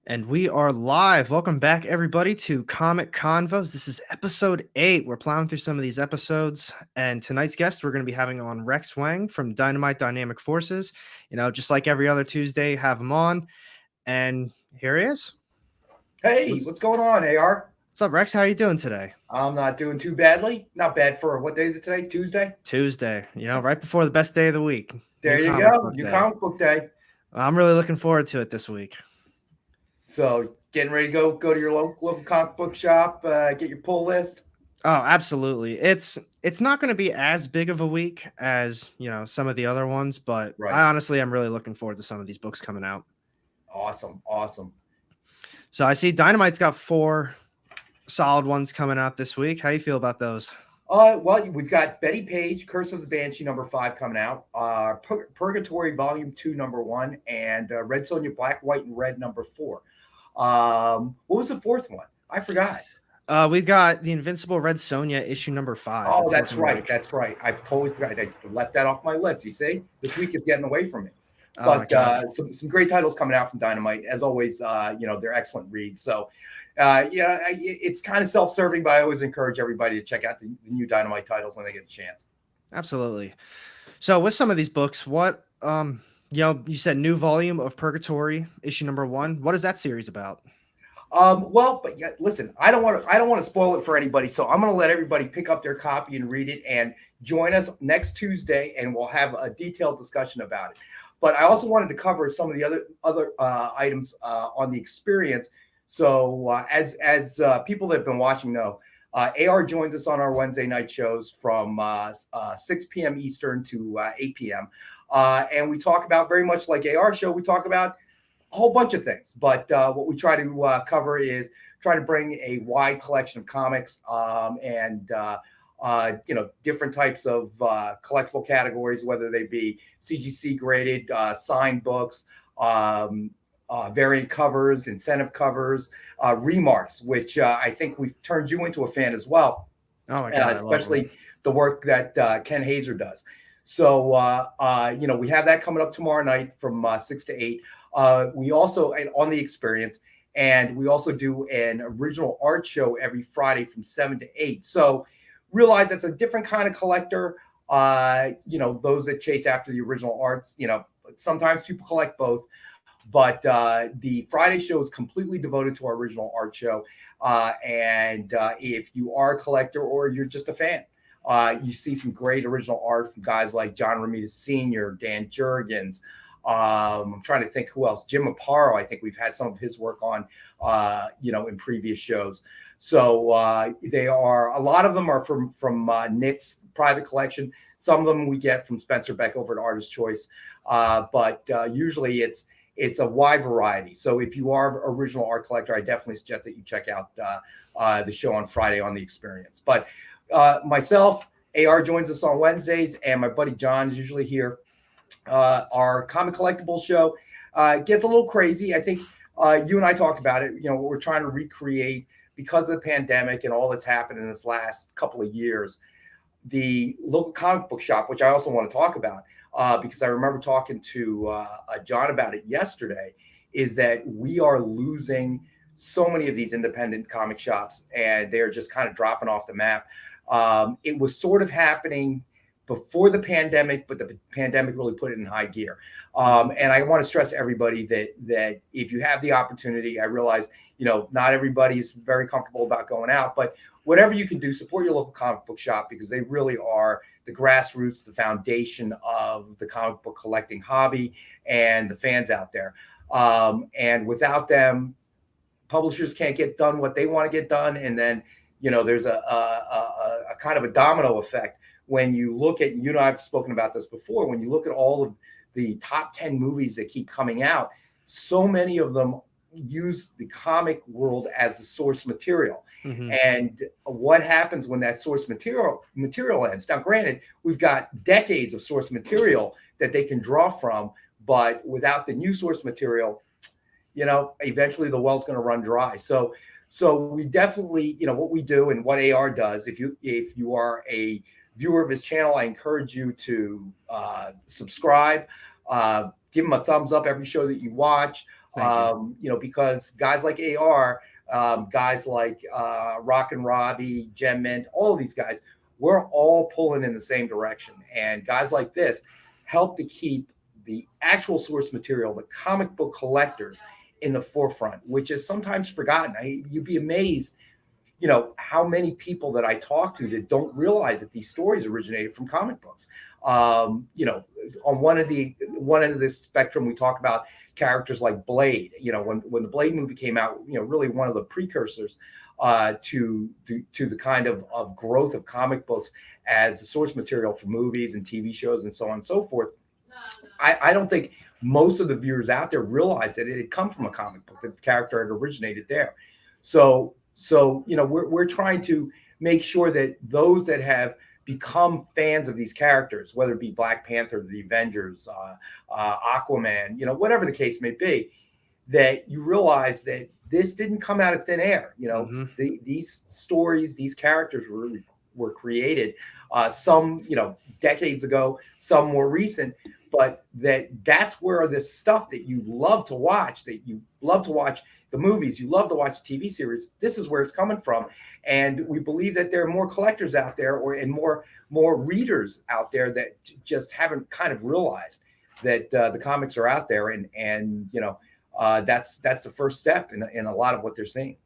And we are live. Welcome back, everybody, to Comic Convos. This is episode 8. We're plowing through some of these episodes. And tonight's guest, we're going to be having on Rex Wang from Dynamite Dynamic Forces. Just like every other Tuesday, have him on. And here he is. Hey, what's going on, AR? What's up, Rex? How are you doing today? I'm not doing too badly. Not bad for what day is it today? Tuesday? Tuesday, right before the best day of the week. There New you comic go. book New day. comic book day. I'm really looking forward to it this week. So getting ready to go to your local comic book shop, get your pull list. Oh, absolutely. It's not going to be as big of a week as, some of the other ones, but Right. I honestly am really looking forward to some of these books coming out. Awesome. So I see Dynamite's got 4 solid ones coming out this week. How you feel about those? Well, we've got Betty Page, Curse of the Banshee number 5 coming out. Purgatory Volume 2 number 1, and Red Sonja Black, White, and Red number 4. What was the 4th one? I forgot. We've got the Invincible Red Sonja issue number 5. Oh, that's right. That's right. I've totally forgot. I left that off my list. You see, this week is getting away from me. Oh, But some great titles coming out from Dynamite. As always, they're excellent reads. So, it's kind of self-serving, but I always encourage everybody to check out the new Dynamite titles when they get a chance. Absolutely. So with some of these books, what you said new volume of Purgatory issue number 1. What is that series about? But yeah, listen, I don't want to spoil it for anybody, so I'm going to let everybody pick up their copy and read it, and join us next Tuesday, and we'll have a detailed discussion about it. But I also wanted to cover some of the other items on the experience. So as people that have been watching know, AR joins us on our Wednesday night shows from 6 p.m. Eastern to 8 p.m. And we talk about, very much like AR show, we talk about a whole bunch of things, but what we try to cover is try to bring a wide collection of comics and different types of collectible categories, whether they be CGC graded, signed books, variant covers, incentive covers, remarks, which I think we've turned you into a fan as well. Oh my God, especially the work that Ken Hazer does. So we have that coming up tomorrow night from 6 to 8. We also, and on the experience, and we also do an original art show every Friday from 7 to 8. So realize that's a different kind of collector. Those that chase after the original arts, sometimes people collect both, but the Friday show is completely devoted to our original art show. And if you are a collector or you're just a fan, you see some great original art from guys like John Romita Sr., Dan Jurgens. I'm trying to think who else. Jim Aparo, I think we've had some of his work on, in previous shows. So they are, a lot of them are from Nick's private collection. Some of them we get from Spencer Beck over at Artist Choice. But usually it's a wide variety. So if you are an original art collector, I definitely suggest that you check out the show on Friday on the experience. But myself, AR joins us on Wednesdays, and my buddy John is usually here. Our comic collectibles show gets a little crazy. I think you and I talked about it. What we're trying to recreate, because of the pandemic and all that's happened in this last couple of years, the local comic book shop, which I also want to talk about, because I remember talking to John about it yesterday, is that we are losing so many of these independent comic shops, and they're just kind of dropping off the map. It was sort of happening before the pandemic, but the pandemic really put it in high gear. And I want to stress to everybody that if you have the opportunity, I realize, not everybody is very comfortable about going out, but whatever you can do, support your local comic book shop, because they really are the grassroots, the foundation of the comic book collecting hobby and the fans out there. And without them, publishers can't get done what they want to get done. And then, there's a kind of a domino effect. When you look at, I've spoken about this before, when you look at all of the top 10 movies that keep coming out, so many of them use the comic world as the source material. Mm-hmm. And what happens when that source material ends? Now, granted, we've got decades of source material that they can draw from, but without the new source material, eventually the well's going to run dry. So we definitely, what we do and what AR does, if you are a viewer of his channel, I encourage you to subscribe, give him a thumbs up every show that you watch. Thank you. Because guys like AR, guys like Rock and Robbie, Gem Mint, all of these guys, we're all pulling in the same direction. And guys like this help to keep the actual source material, the comic book collectors, in the forefront, which is sometimes forgotten. You'd be amazed, how many people that I talk to that don't realize that these stories originated from comic books. On one end of the spectrum, we talk about characters like Blade. When the Blade movie came out, really one of the precursors to the kind of growth of comic books as the source material for movies and TV shows and so on and so forth. I don't think most of the viewers out there realize that it had come from a comic book, that the character had originated there. So we're trying to make sure that those that have become fans of these characters, whether it be Black Panther, the Avengers, Aquaman, whatever the case may be, that you realize that this didn't come out of thin air. These stories, these characters were created, some decades ago, some more recent, but that's where this stuff that you love to watch, the movies, you love to watch TV series, this is where it's coming from. And we believe that there are more collectors out there and more readers out there that just haven't kind of realized that the comics are out there, and that's the first step in a lot of what they're seeing.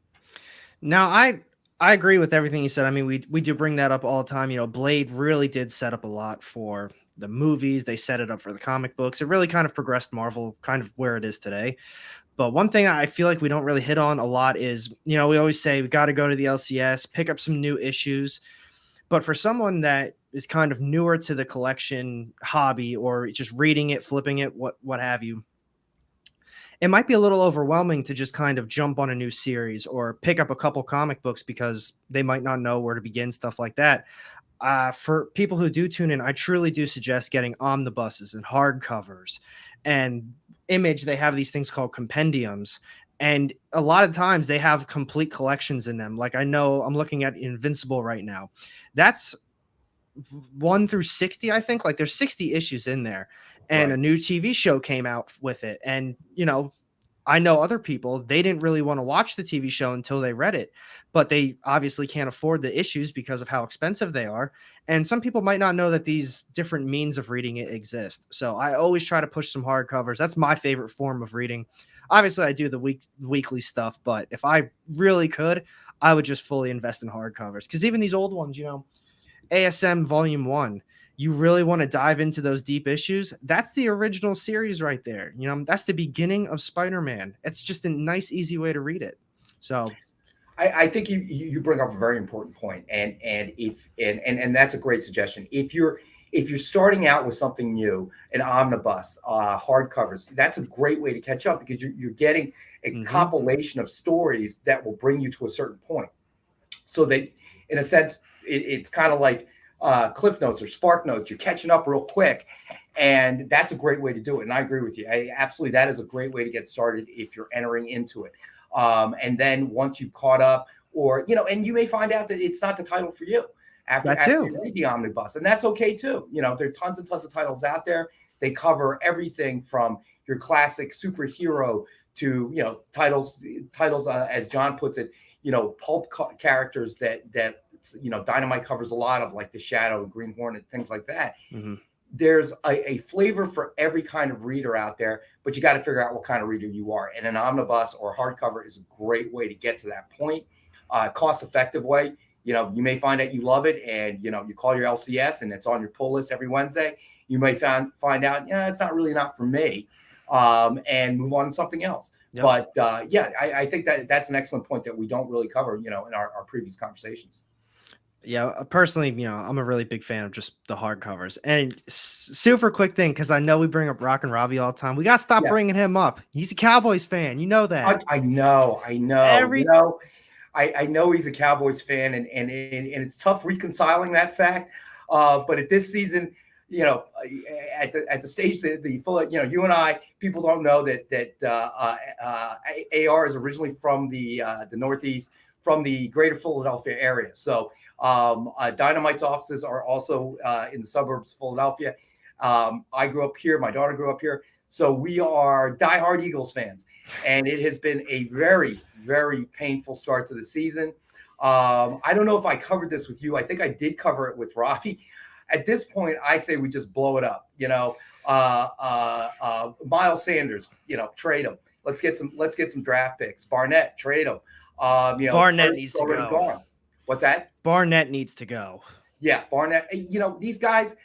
Now, I agree with everything you said. I mean, we do bring that up all the time. Blade really did set up a lot for the movies. They set it up for the comic books. It really kind of progressed Marvel kind of where it is today. But one thing I feel like we don't really hit on a lot is, we always say we got to go to the LCS, pick up some new issues. But for someone that is kind of newer to the collection hobby, or just reading it, flipping it, what have you, it might be a little overwhelming to just kind of jump on a new series or pick up a couple comic books because they might not know where to begin, stuff like that. For people who do tune in, I truly do suggest getting omnibuses and hardcovers and Image. They have these things called compendiums, and a lot of times they have complete collections in them. Like, I know I'm looking at Invincible right now. That's 1 through 60, I think. Like, there's 60 issues in there, and Right. a new TV show came out with it. And I know other people, they didn't really want to watch the TV show until they read it, but they obviously can't afford the issues because of how expensive they are. And some people might not know that these different means of reading it exist. So I always try to push some hardcovers. That's my favorite form of reading. Obviously, I do the weekly stuff, but if I really could, I would just fully invest in hardcovers. Because even these old ones, ASM Volume 1, you really want to dive into those deep issues, that's the original series right there. That's the beginning of Spider-Man. It's just a nice, easy way to read it. So I think you bring up a very important point, and that's a great suggestion. If you're starting out with something new, an omnibus, hardcovers, that's a great way to catch up, because you're getting a compilation of stories that will bring you to a certain point. So that, in a sense, it's kind of like Cliff Notes or Spark Notes. You're catching up real quick, and that's a great way to do it. And I agree with you. Absolutely, that is a great way to get started if you're entering into it. And then once you've caught up, or and you may find out that it's not the title for you after you read the omnibus, and that's okay too. There are tons and tons of titles out there. They cover everything from your classic superhero to titles as John puts it, pulp characters that Dynamite covers a lot of, like the Shadow, Green Hornet, things like that. There's a flavor for every kind of reader out there, but you got to figure out what kind of reader you are. And an omnibus or hardcover is a great way to get to that point. Cost-effective way. You may find out you love it, and you call your LCS and it's on your pull list every Wednesday. You may find out, it's not for me, and move on to something else. Yep. But I think that's an excellent point that we don't really cover, in our previous conversations. Yeah, personally, I'm a really big fan of just the hardcovers. And super quick thing, because I know we bring up Rock and Robbie all the time. We got to stop bringing him up. He's a Cowboys fan. You know that. I know. I know he's a Cowboys fan, and it's tough reconciling that fact. But at this season, at the stage that the full, you and I, people don't know that AR is originally from the Northeast, from the greater Philadelphia area. So Dynamite's offices are also in the suburbs of Philadelphia. I grew up here. My daughter grew up here. So we are diehard Eagles fans, and it has been a very, very painful start to the season. I don't know if I covered this with you. I think I did cover it with Robbie. At this point, I say we just blow it up. Miles Sanders, trade him. Let's get some draft picks. Barnett, trade him. Barnett needs to already go. gone. What's that? Barnett needs to go. Yeah, Barnett. These guys.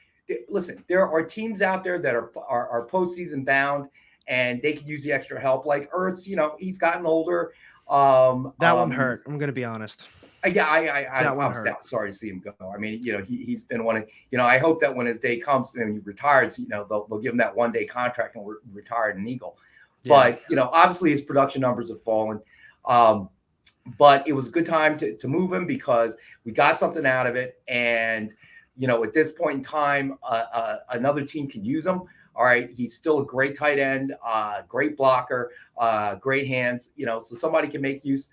Listen, there are teams out there that are postseason bound, and they could use the extra help. Like Ertz, he's gotten older. That one hurt. I'm going to be honest. Yeah, I'm sorry to see him go. I mean, he's been one of, I hope that when his day comes and he retires, they'll give him that 1-day contract and retire an Eagle. Yeah. But, obviously his production numbers have fallen. But it was a good time to move him because we got something out of it. And, at this point in time, another team could use him. All right. He's still a great tight end, great blocker, great hands, so somebody can make use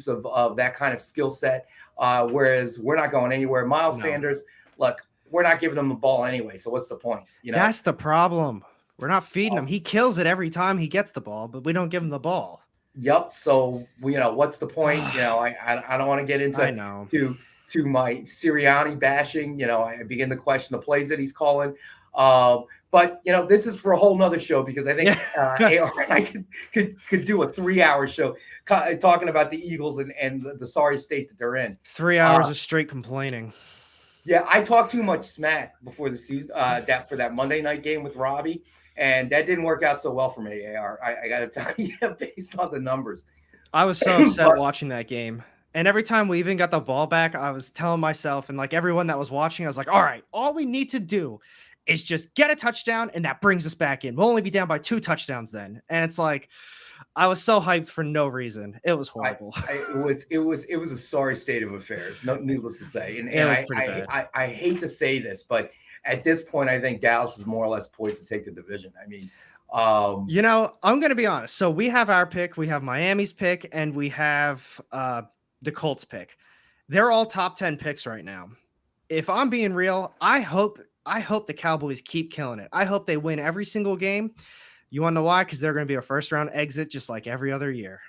of that kind of skill set. Whereas we're not going anywhere. Miles Sanders, look, we're not giving him the ball anyway. So what's the point? That's the problem. We're not feeding him. He kills it every time he gets the ball, but we don't give him the ball. Yep. So, what's the point? I don't want to get into to my Sirianni bashing. I begin to question the plays that he's calling. But this is for a whole nother show because I think AR and I could do a 3-hour show talking about the Eagles and the sorry state that they're in. 3 hours of straight complaining. Yeah, I talked too much smack before the season for that Monday night game with Robbie, and that didn't work out so well for me, AR. I got to tell you, based on the numbers. I was so upset watching that game. And every time we even got the ball back, I was telling myself and like everyone that was watching, I was like, all right, all we need to do is just get a touchdown, and that brings us back in. We'll only be down by 2 touchdowns then. And it's like, I was so hyped for no reason. It was horrible. It was a sorry state of affairs. No, needless to say. And I hate to say this, but at this point, I think Dallas is more or less poised to take the division. I mean, I'm going to be honest. So we have our pick, we have Miami's pick, and we have the Colts pick. They're all top 10 picks right now. If I'm being real, I hope the Cowboys keep killing it. I hope they win every single game. You want to know why? Because they're going to be a first-round exit just like every other year.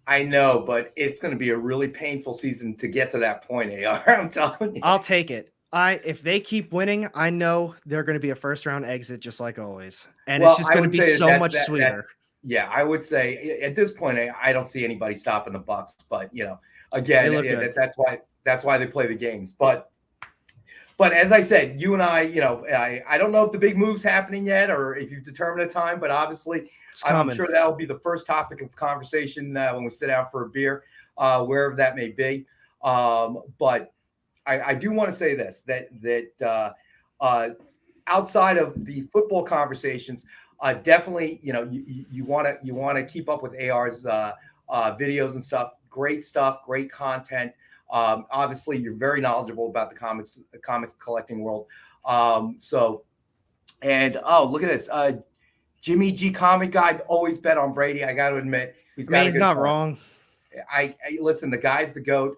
I know, but it's going to be a really painful season to get to that point, AR. I'm telling you. I'll take it. If they keep winning, I know they're going to be a first-round exit just like always. And it's just going to be so much sweeter. Yeah, I would say at this point, I don't see anybody stopping the Bucs. But, again, that's why they play the games. But as I said, you and I don't know if the big move's happening yet or if you've determined a time, but obviously I'm sure that'll be the first topic of conversation when we sit down for a beer, wherever that may be. But I do want to say this, that outside of the football conversations, definitely, you want to keep up with AR's videos and stuff. Great stuff, great content. Obviously, you're very knowledgeable about the comics collecting world. Look at this. Jimmy G Comic Guy always bet on Brady. I got to admit, he's not wrong. I listen. The guy's the GOAT.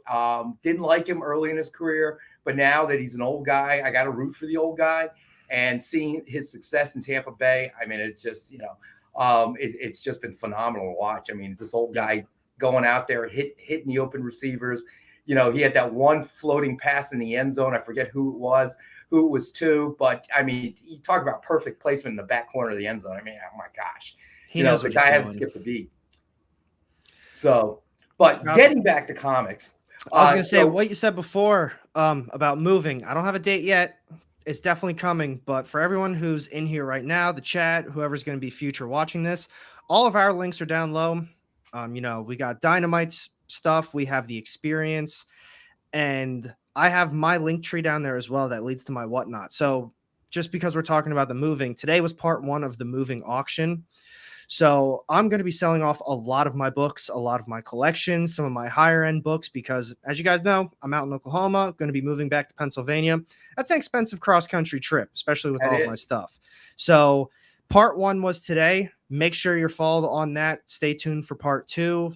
Didn't like him early in his career, but now that he's an old guy, I got to root for the old guy. And seeing his success in Tampa Bay, I mean, it's just it's just been phenomenal to watch. I mean, this old guy going out there hitting the open receivers. He had that one floating pass in the end zone. I forget who it was to, but I mean, you talk about perfect placement in the back corner of the end zone. I mean, oh my gosh, the guy has to skip the beat. So, but getting back to comics, I was going to say what you said before about moving. I don't have a date yet. It's definitely coming, but for everyone who's in here right now, the chat, whoever's going to be future watching this, all of our links are down low. We got Dynamite's stuff, we have the experience, and I have my link tree down there as well that leads to my whatnot. So just because we're talking about the moving, today was part 1 of the moving auction. So I'm going to be selling off a lot of my books, a lot of my collections, some of my higher end books, because as you guys know, I'm out in Oklahoma, going to be moving back to Pennsylvania. That's an expensive cross country trip, especially with all of my stuff. So part 1 was today. Make sure you're followed on that. Stay tuned for part 2.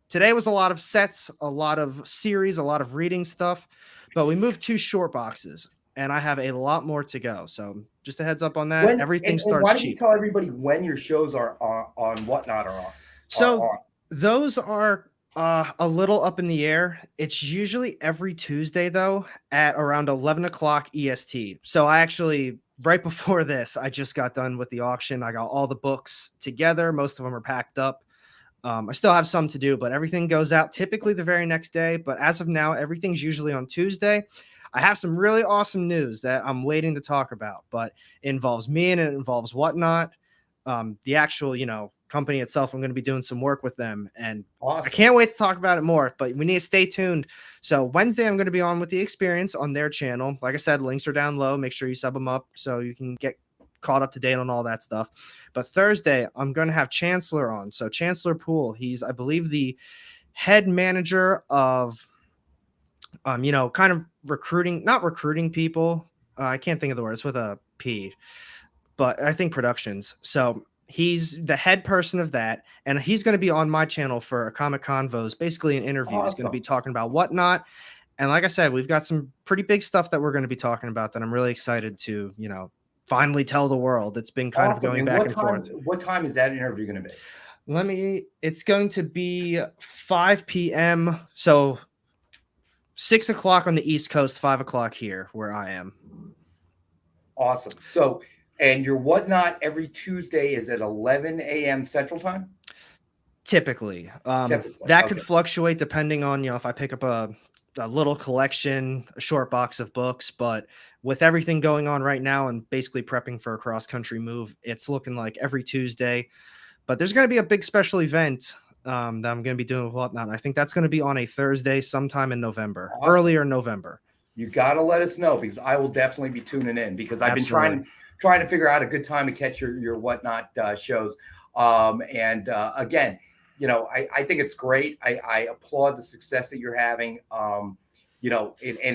Today was a lot of sets, a lot of series, a lot of reading stuff, but we moved 2 short boxes. and I have a lot more to go. So just a heads up on that. When Everything and starts why don't you cheap. tell everybody when your shows are on Whatnot are So on? those are a little up in the air. It's usually every Tuesday though at around 11 o'clock EST. So I actually right before this, I just got done with the auction. I got all the books together. Most of them are packed up. I still have some to do, but everything goes out typically the very next day. But as of now, everything's usually on Tuesday. I have some really awesome news that I'm waiting to talk about, but it involves me and it involves Whatnot. The actual, company itself, I'm going to be doing some work with them, and I Awesome. can't wait to talk about it more, but we need to stay tuned. So Wednesday, I'm going to be on with the experience on their channel. Like I said, links are down low. Make sure you sub them up so you can get caught up to date on all that stuff. But Thursday, I'm going to have Chancellor on. So Chancellor Poole, he's, I believe, the head manager of, kind of recruiting, not recruiting people. I can't think of the word. It's with a P, but I think productions. So he's the head person of that, and he's going to be on my channel for a Comic Convos, basically an interview. He's going to be Awesome. talking about Whatnot. And like I said, we've got some pretty big stuff that we're going to be talking about that I'm really excited to, finally tell the world. It's been kind of Awesome. going And back and forth. what time is that interview going to be? It's going to be 5 p.m. So 6 o'clock on the East Coast, 5 o'clock here where I am. Awesome. So, and your Whatnot every Tuesday is at 11 a.m. Central Time? Typically. Typically. That Okay. could fluctuate depending on, if I pick up a little collection, a short box of books, but with everything going on right now and basically prepping for a cross-country move, it's looking like every Tuesday. But there's going to be a big special event that I'm going to be doing with Whatnot. I think that's going to be on a Thursday sometime in November, Awesome. earlier November. You got to let us know, because I will definitely be tuning in, because I've Absolutely. been trying to figure out a good time to catch your Whatnot shows. Again, I think it's great. I applaud the success that you're having. And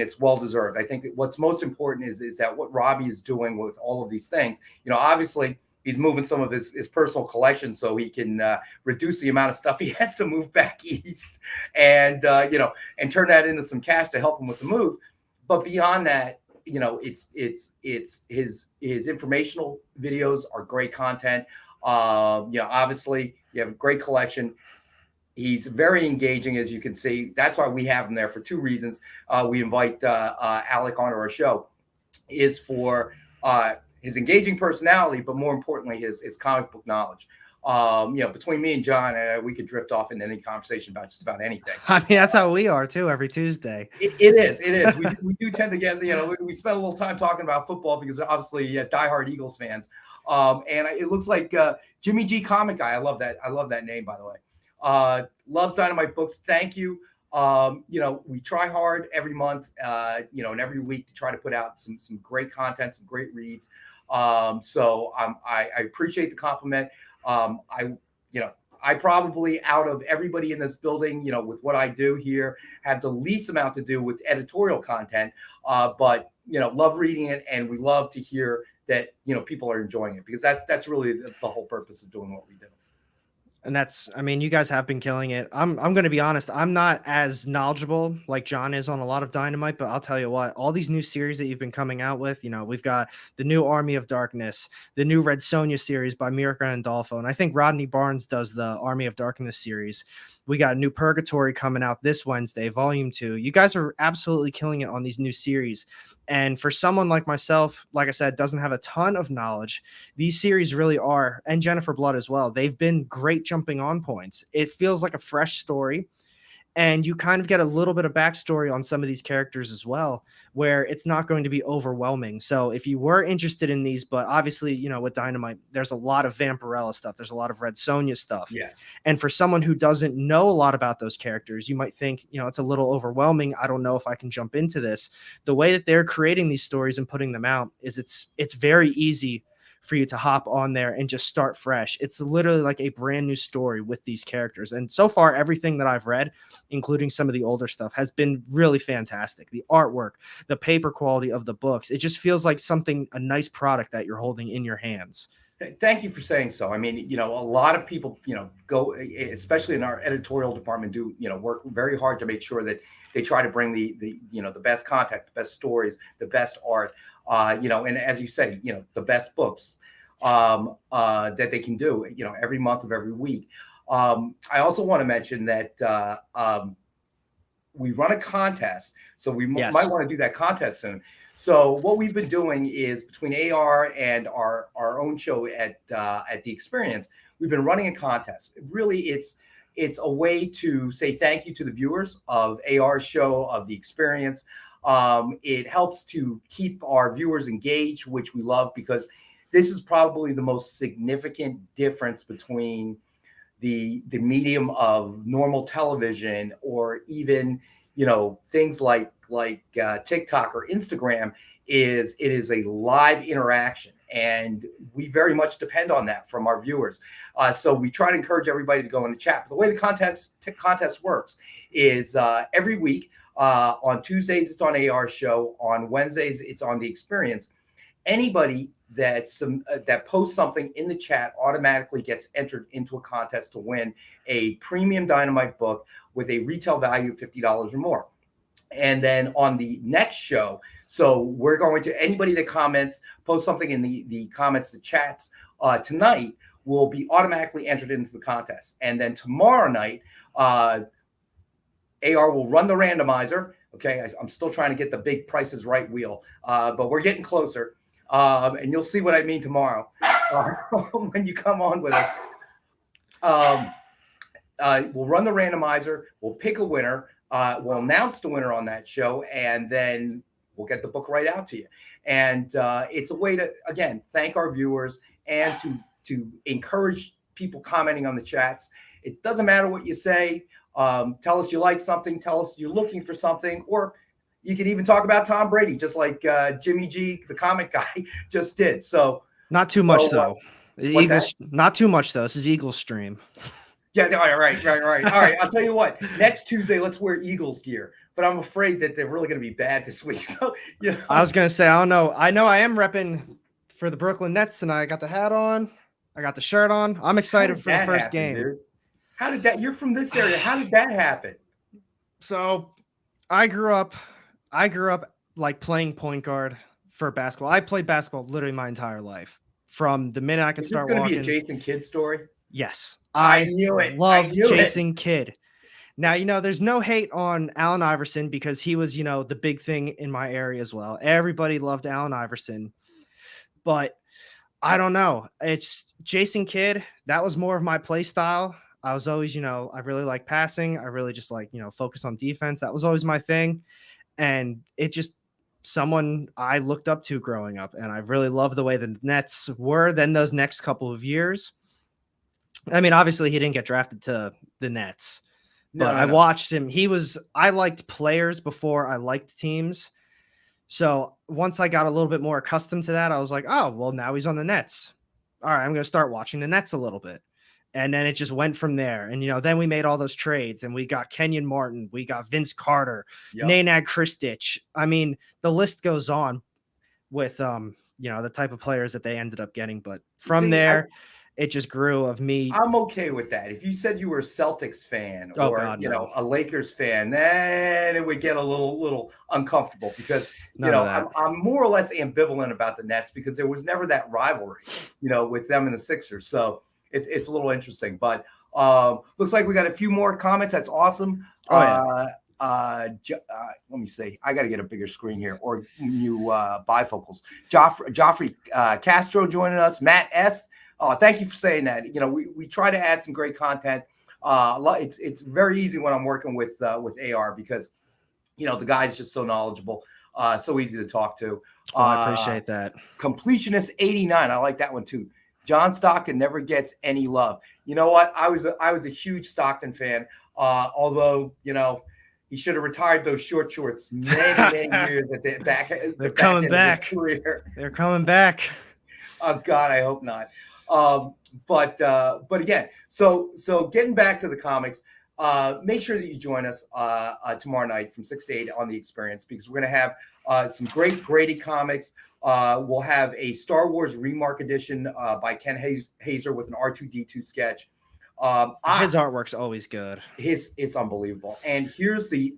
it's well deserved. I think that what's most important is that what Robbie is doing with all of these things. Obviously he's moving some of his personal collection so he can reduce the amount of stuff he has to move back east, and and turn that into some cash to help him with the move. But beyond that, it's his informational videos are great content. Obviously you have a great collection. He's very engaging, as you can see. That's why we have him there, for two reasons. We invite Alec onto our show, is for his engaging personality, but more importantly, his comic book knowledge. Between me and John, we could drift off into any conversation about just about anything. I mean, that's how we are too every Tuesday. It is. We do tend to get, we spend a little time talking about football, because obviously diehard Eagles fans. And it looks like Jimmy G Comic Guy. I love that name, by the way. Loves Dynamite books. Thank you. We try hard every month, and every week to try to put out some great content, some great reads. So I appreciate the compliment. I probably, out of everybody in this building, with what I do here, have the least amount to do with editorial content. But love reading it, and we love to hear that people are enjoying it, because that's really the whole purpose of doing what we do. And you guys have been killing it. I'm going to be honest. I'm not as knowledgeable like John is on a lot of Dynamite, but I'll tell you what, all these new series that you've been coming out with, we've got the new Army of Darkness, the new Red Sonja series by Mirka Andolfo. And I think Rodney Barnes does the Army of Darkness series. We got New Purgatory coming out this Wednesday, Volume 2. You guys are absolutely killing it on these new series. And for someone like myself, like I said, doesn't have a ton of knowledge, these series really are, and Jennifer Blood as well, they've been great jumping on points. It feels like a fresh story, and you kind of get a little bit of backstory on some of these characters as well, where it's not going to be overwhelming. So if you were interested in these, but obviously, with Dynamite, there's a lot of Vampirella stuff. There's a lot of Red Sonja stuff. Yes. And for someone who doesn't know a lot about those characters, you might think, it's a little overwhelming. I don't know if I can jump into this. The way that they're creating these stories and putting them out is it's very easy for you to hop on there and just start fresh. It's literally like a brand new story with these characters. And so far, everything that I've read, including some of the older stuff, has been really fantastic. The artwork, the paper quality of the books, it just feels like a nice product that you're holding in your hands. Thank you for saying so. I mean, a lot of people, go, especially in our editorial department, do, work very hard to make sure that they try to bring the best content, the best stories, the best art, and as you say, the best books that they can do, every month of every week. I also want to mention that we run a contest, so we Yes. might want to do that contest soon. So what we've been doing is between AR and our own show at the Experience, we've been running a contest. Really, it's a way to say thank you to the viewers of AR's show, of the Experience. It helps to keep our viewers engaged, which we love, because this is probably the most significant difference between the medium of normal television, or even things like TikTok or Instagram. It is a live interaction, and we very much depend on that from our viewers. So we try to encourage everybody to go in the chat. But the way the contest works is every week, on Tuesdays it's on AR show, on Wednesdays it's on the Experience. Anybody that posts something in the chat automatically gets entered into a contest to win a premium Dynamite book with a retail value of $50 or more. And then on the next show, so we're going to, anybody that post something in the comments, the chats tonight, will be automatically entered into the contest. And then tomorrow night, AR will run the randomizer. Okay, I'm still trying to get the big Price is Right wheel, but we're getting closer. And you'll see what I mean tomorrow when you come on with us. We'll run the randomizer. We'll pick a winner. We'll announce the winner on that show, and then we'll get the book right out to you. And it's a way to, again, thank our viewers, and to encourage people commenting on the chats. It doesn't matter what you say. Tell us you like something. Tell us you're looking for something, or you can even talk about Tom Brady, just like Jimmy G, the comic guy, just did. So not too much though. Eagles, not too much though. This is Eagles stream. Yeah, all right. All right, I'll tell you what. Next Tuesday, let's wear Eagles gear. But I'm afraid that they're really going to be bad this week. So, I was going to say, I don't know. I know I am repping for the Brooklyn Nets tonight. I got the hat on. I got the shirt on. I'm excited for the first game. Dude? How did that? You're from this area. How did that happen? So, I grew up like playing point guard for basketball. I played basketball literally my entire life. From the minute I could start walking. Is this going to be a Jason Kidd story? Yes. I knew it. Love Jason Kidd. Now, there's no hate on Allen Iverson, because he was, the big thing in my area as well. Everybody loved Allen Iverson. But I don't know. It's Jason Kidd. That was more of my play style. I was always, I really like passing. I really just like, focus on defense. That was always my thing. And it just someone I looked up to growing up. And I really loved the way the Nets were then those next couple of years. I mean, obviously he didn't get drafted to the Nets, but I watched him. I liked players before I liked teams. So once I got a little bit more accustomed to that, I was like, oh, well, now he's on the Nets. All right, I'm going to start watching the Nets a little bit. And then it just went from there. And, then we made all those trades, and we got Kenyon Martin. We got Vince Carter, Nenad Kristich. I mean, the list goes on with, the type of players that they ended up getting. But from there, it just grew of me. I'm okay with that. If you said you were a Celtics fan or a Lakers fan, then it would get a little uncomfortable, because I'm more or less ambivalent about the Nets, because there was never that rivalry, with them and the Sixers. So it's a little interesting. But looks like we got a few more comments. That's awesome. Let me see. I got to get a bigger screen here, or new bifocals. Joffrey Castro joining us. Matt S. Thank you for saying that. We try to add some great content. It's very easy when I'm working with AR, because the guy's just so knowledgeable, so easy to talk to. I appreciate that. Completionist 89, I like that one too. John Stockton never gets any love. You know what? I was a huge Stockton fan, although he should have retired those short shorts many years at the back. They're coming back. They're coming back. Oh God, I hope not. But again, so getting back to the comics, make sure that you join us tomorrow night from 6 to 8 on the Experience, because we're going to have some great graded comics. We'll have a Star Wars Remark edition by Ken Hazer with an R2D2 sketch. His artwork's always good. It's unbelievable. And here's the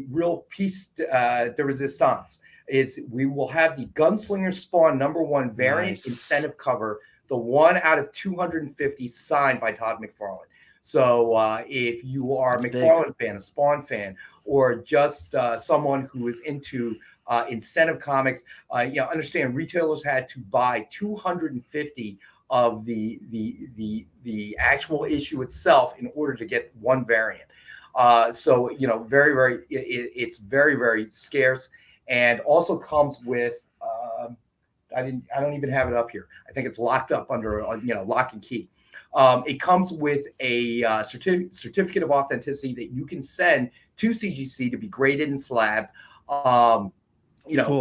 real piece de resistance is we will have the Gunslinger Spawn #1 variant incentive cover, the 1 out of 250 signed by Todd McFarlane. So if you are a McFarlane fan, a Spawn fan, or just someone who is into incentive comics, understand retailers had to buy 250 of the actual issue itself in order to get one variant. So it's very, very scarce, and also comes with I don't even have it up here. I think it's locked up under lock and key. It comes with a certificate of authenticity that you can send to CGC to be graded and slabbed. Cool.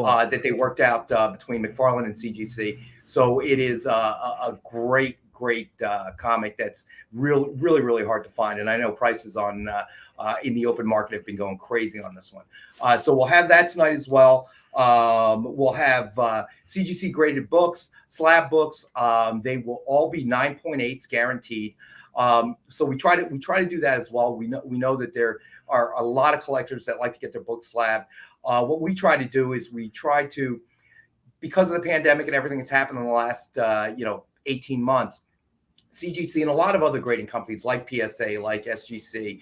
That they worked out between McFarlane and CGC. So it is a great comic that's really, really hard to find. And I know prices on in the open market have been going crazy on this one. So we'll have that tonight as well. We'll have CGC graded books, slab books. They will all be 9.8s guaranteed. So we try to do that as well. We know that there are a lot of collectors that like to get their books slabbed. What we try to do is because of the pandemic and everything that's happened in the last 18 months, CGC and a lot of other grading companies like PSA, like SGC,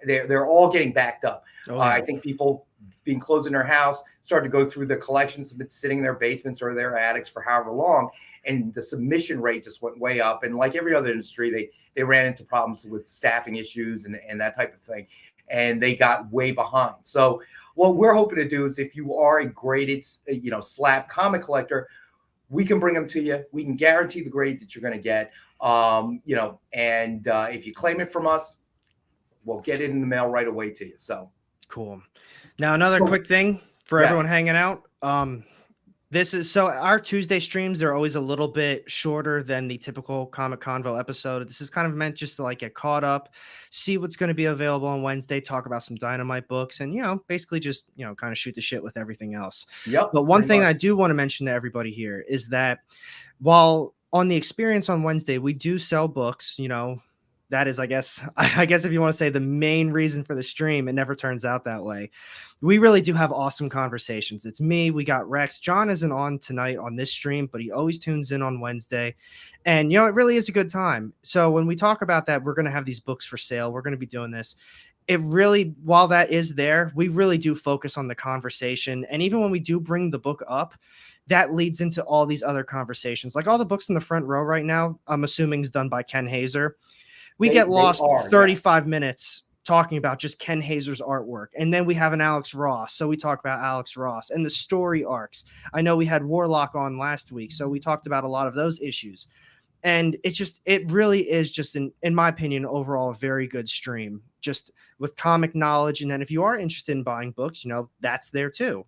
they're all getting backed up. I think people being closed in their house started to go through the collections that have been sitting in their basements or their attics for however long, and the submission rate just went way up. And like every other industry, they ran into problems with staffing issues and that type of thing, and they got way behind. So what we're hoping to do is, if you are a graded, slab comic collector, we can bring them to you. We can guarantee the grade that you're going to get. If you claim it from us, we'll get it in the mail right away to you. So cool. Now, another quick thing for everyone hanging out. Our Tuesday streams, they're always a little bit shorter than the typical Comic Convo episode. This is kind of meant just to get caught up, see what's going to be available on Wednesday, talk about some Dynamite books, and basically just kind of shoot the shit with everything else. Yep. But one thing I do want to mention to everybody here is that while on the experience on Wednesday we do sell books, that is, I guess if you want to say the main reason for the stream, it never turns out that way. We really do have awesome conversations. It's me. We got Rex. John isn't on tonight on this stream, but he always tunes in on Wednesday. And, it really is a good time. So when we talk about that, we're going to have these books for sale. We're going to be doing this. It really, while that is there, we really do focus on the conversation. And even when we do bring the book up, that leads into all these other conversations. Like all the books in the front row right now, I'm assuming is done by Ken Hazer. We get lost 35 minutes talking about just Ken Hazer's artwork. And then we have an Alex Ross. So we talk about Alex Ross and the story arcs. I know we had Warlock on last week, so we talked about a lot of those issues. And it really is just, in my opinion, overall, a very good stream, just with comic knowledge. And then if you are interested in buying books, that's there too.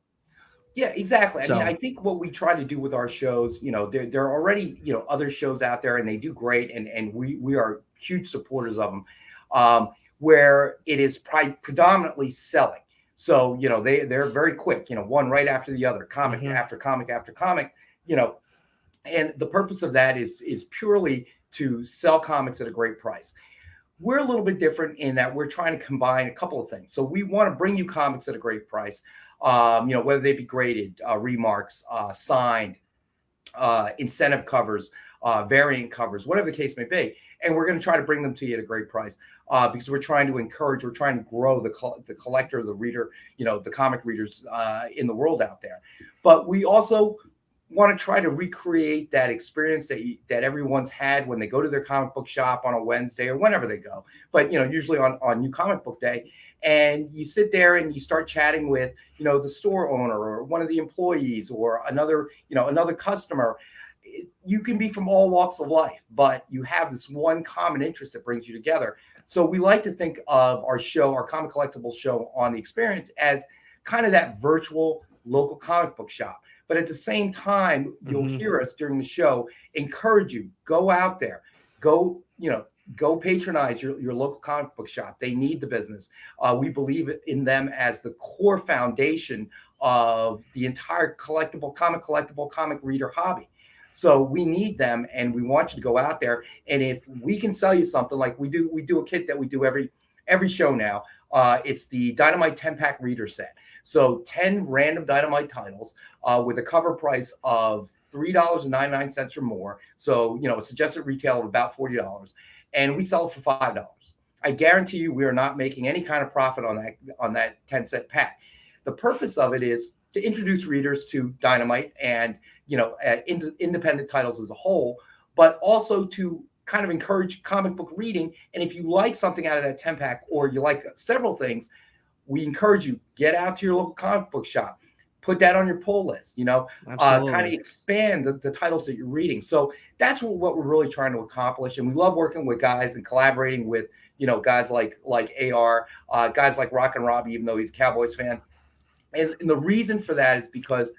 Yeah, exactly. I mean, I think what we try to do with our shows, there are already, other shows out there, and they do great. And we are huge supporters of them, where it is predominantly selling. So, they're very quick, one right after the other, comic after comic after comic, and the purpose of that is purely to sell comics at a great price. We're a little bit different in that we're trying to combine a couple of things. So we want to bring you comics at a great price, whether they be graded, remarks, signed, incentive covers, variant covers, whatever the case may be. And we're going to try to bring them to you at a great price, because we're trying to grow the collector, the reader, the comic readers in the world out there. But we also want to try to recreate that experience that everyone's had when they go to their comic book shop on a Wednesday or whenever they go, but usually on New Comic Book Day, and you sit there and you start chatting with the store owner or one of the employees or another customer. You can be from all walks of life, but you have this one common interest that brings you together. So we like to think of our show, our Comic Collectibles show on the Experience, as kind of that virtual local comic book shop. But at the same time, you'll hear us during the show encourage you, go out there, go patronize your local comic book shop. They need the business. We believe in them as the core foundation of the entire comic reader hobby. So we need them, and we want you to go out there. And if we can sell you something like we do a kit that we do every show now. It's the Dynamite 10-pack reader set. So 10 random Dynamite titles with a cover price of $3.99 or more. So, a suggested retail of about $40. And we sell it for $5. I guarantee you we are not making any kind of profit on that 10-set pack. The purpose of it is to introduce readers to Dynamite and, independent titles as a whole, but also to kind of encourage comic book reading. And if you like something out of that 10-pack, or you like several things, we encourage you, get out to your local comic book shop, put that on your pull list, kind of expand the titles that you're reading. So that's what we're really trying to accomplish. And we love working with guys and collaborating with, guys like AR, guys like Rock and Robbie, even though he's a Cowboys fan. And the reason for that is because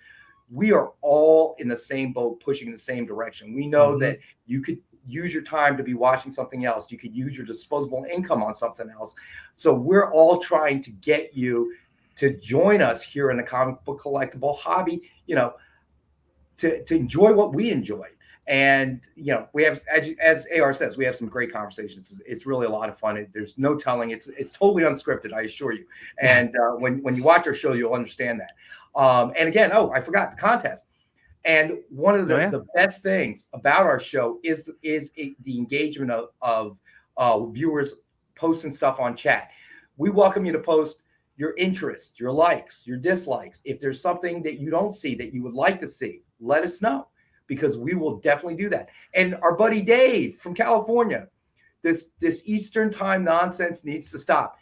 we are all in the same boat, pushing in the same direction. We know that you could use your time to be watching something else. You could use your disposable income on something else. So we're all trying to get you to join us here in the comic book collectible hobby, to enjoy what we enjoy. And, we have, as AR says, we have some great conversations. It's really a lot of fun. There's no telling. It's totally unscripted, I assure you. And when you watch our show, you'll understand that. And again, I forgot the contest. And one of the best things about our show is the engagement of viewers posting stuff on chat. We welcome you to post your interest, your likes, your dislikes. If there's something that you don't see that you would like to see, let us know, because we will definitely do that. And our buddy Dave from California, this Eastern time nonsense needs to stop.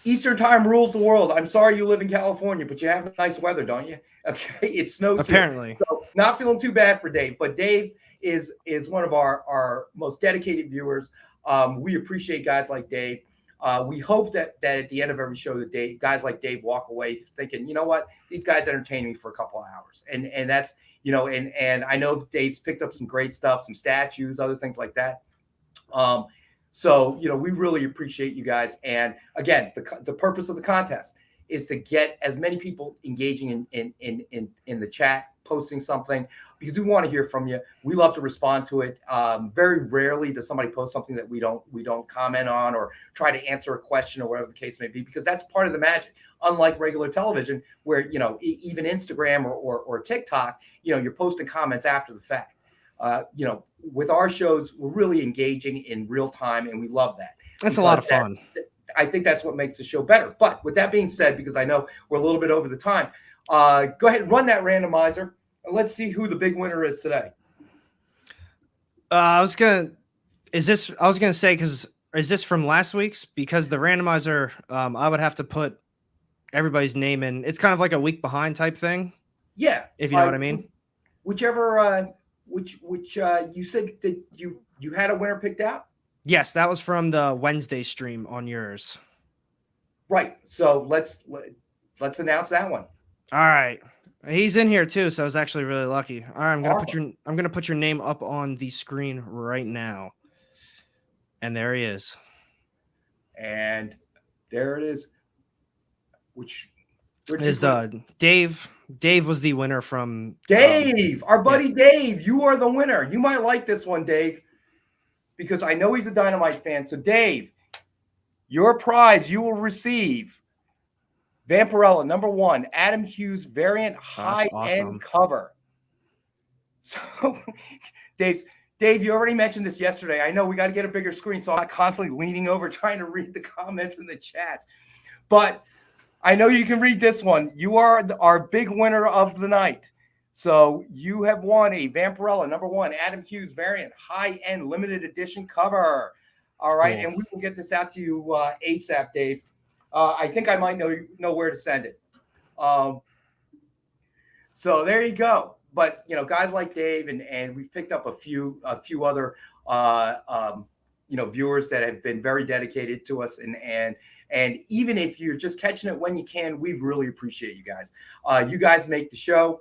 Eastern time rules the world. I'm sorry you live in California, but you have nice weather, don't you? Okay, it snows apparently here. So not feeling too bad for Dave, but Dave is one of our most dedicated viewers. We appreciate guys like Dave. We hope that at the end of every show, that guys like Dave walk away thinking, you know what, these guys entertain me for a couple of hours, and that's and I know Dave's picked up some great stuff, some statues, other things like that. So, we really appreciate you guys. And again, the purpose of the contest is to get as many people engaging in the chat, posting something, because we want to hear from you. We love to respond to it. Very rarely does somebody post something that we don't comment on or try to answer a question or whatever the case may be, because that's part of the magic. Unlike regular television, where, even Instagram or TikTok, you're posting comments after the fact. With our shows, we're really engaging in real time, and we love that. That's a lot of fun. I think that's what makes the show better. But with that being said, because I know we're a little bit over the time, go ahead and run that randomizer, and let's see who the big winner is today. I was gonna say, because is this from last week's? Because the randomizer, I would have to put everybody's name in. It's kind of like a week behind type thing. Yeah, if you know what I mean. Whichever, which you said that you had a winner picked out. Yes, that was from the Wednesday stream on yours. Right. So let's announce that one. All right. He's in here too, so I was actually really lucky. All right, I'm gonna put your name up on the screen right now. And there he is. And there it is. Which is Dave. Dave was the winner from Dave, our buddy Dave. You are the winner. You might like this one, Dave, because I know he's a Dynamite fan. So, Dave, your prize you will receive Vampirella #1 Adam Hughes variant high-end cover. So, Dave, you already mentioned this yesterday. I know we got to get a bigger screen, so I'm not constantly leaning over trying to read the comments in the chats. But I know you can read this one. You are our big winner of the night. So you have won a Vampirella #1 Adam Hughes variant high-end limited edition cover. All right, and we will get this out to you ASAP, Dave. I think I might know where to send it. So there you go. But guys like Dave, and we've picked up a few other viewers that have been very dedicated to us, and even if you're just catching it when you can, we really appreciate you guys. You guys make the show.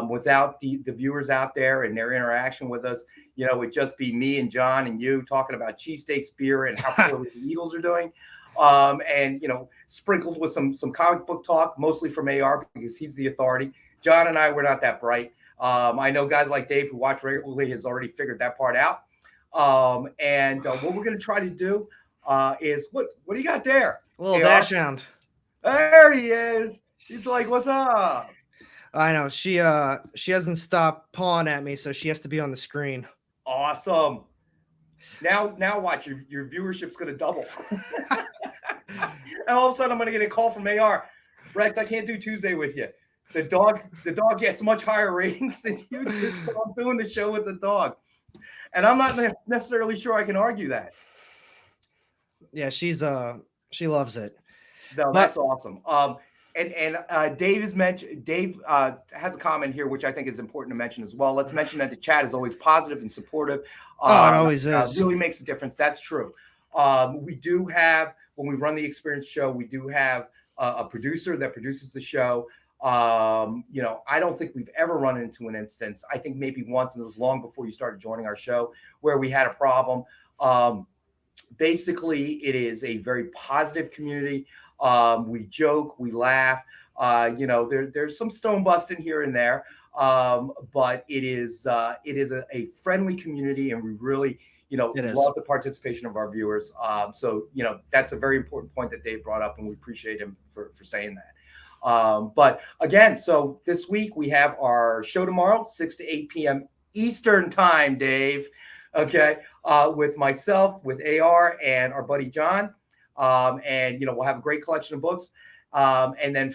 Without the viewers out there and their interaction with us, it'd just be me and John and you talking about cheesesteaks, beer, and how poorly the Eagles are doing. and sprinkled with some comic book talk, mostly from AR because he's the authority. John and I were not that bright. I know guys like Dave who watch regularly has already figured that part out. And what we're going to try to do is what do you got there? A little AR? dash hound. There he is. He's like, "What's up?" I know she hasn't stopped pawing at me, so she has to be on the screen. Awesome. Now watch, your viewership's going to double. And all of a sudden I'm going to get a call from AR. Rex, I can't do Tuesday with you. The dog gets much higher ratings than you do. So I'm doing the show with the dog. And I'm not necessarily sure I can argue that. Yeah, she loves it. No, that's awesome. And Dave has a comment here, which I think is important to mention as well. Let's mention that the chat is always positive and supportive. It always is. Really makes a difference. That's true. We do have, when we run the experience show, we do have a producer that produces the show. I don't think we've ever run into an instance, I think maybe once, and it was long before you started joining our show, where we had a problem. Basically, it is a very positive community. We joke, we laugh. There's some stone busting here and there, but it is a friendly community, and we really love the participation of our viewers. So that's a very important point that Dave brought up, and we appreciate him for saying that. But again, so this week we have our show tomorrow, 6 to 8 p.m. Eastern time, Dave. Okay, with myself, with AR, and our buddy John. And we'll have a great collection of books. And then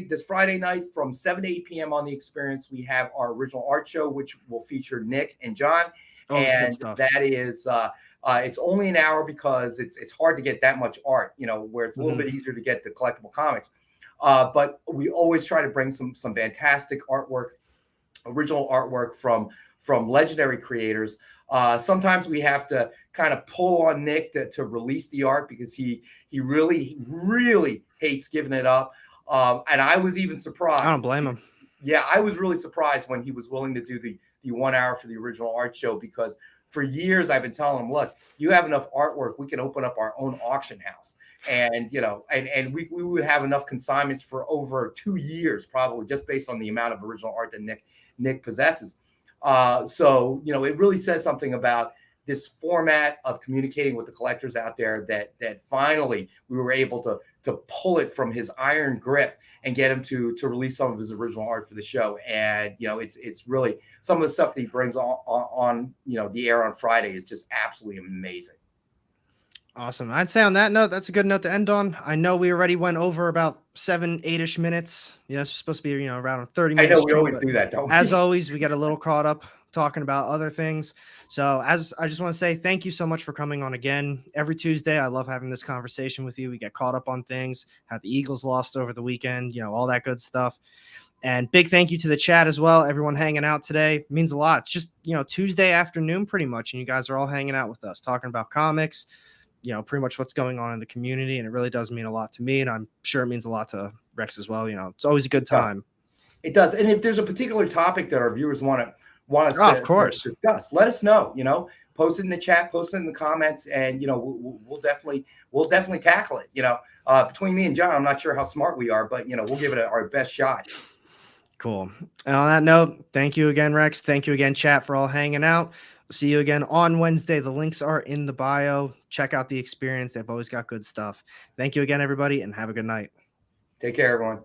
this Friday night from 7 to 8 p.m. on the experience, we have our original art show, which will feature Nick and John. And that is it's only an hour because it's hard to get that much art, where it's a little bit easier to get the collectible comics. But we always try to bring some fantastic artwork, original artwork from legendary creators. Sometimes we have to kind of pull on Nick to release the art because he really, really hates giving it up. And I was even surprised. I don't blame him. Yeah, I was really surprised when he was willing to do the 1 hour for the original art show, because for years I've been telling him, look, you have enough artwork, we can open up our own auction house. And and we would have enough consignments for over 2 years, probably, just based on the amount of original art that Nick possesses. So it really says something about this format of communicating with the collectors out there that finally we were able to pull it from his iron grip and get him to release some of his original art for the show. And it's really some of the stuff that he brings on the air on Friday is just absolutely amazing. Awesome. I'd say on that note, that's a good note to end on. I know we already went over about 7-8ish minutes. It's supposed to be, around 30 minutes. I know we always do that, don't we? As always, we get a little caught up talking about other things. So I just want to say thank you so much for coming on again. Every Tuesday, I love having this conversation with you. We get caught up on things, how the Eagles lost over the weekend, all that good stuff. And big thank you to the chat as well. Everyone hanging out today means a lot. It's just, Tuesday afternoon pretty much. And you guys are all hanging out with us, talking about comics, pretty much what's going on in the community. And it really does mean a lot to me. And I'm sure it means a lot to Rex as well. It's always a good time. It does. And if there's a particular topic that our viewers want us of course, to discuss, let us know, post it in the chat, post it in the comments, and, we'll definitely tackle it. Between me and John, I'm not sure how smart we are, but, we'll give it our best shot. Cool. And on that note, thank you again, Rex. Thank you again, chat, for all hanging out. See you again on Wednesday. The links are in the bio. Check out the experience. They've always got good stuff. Thank you again, everybody, and have a good night. Take care, everyone.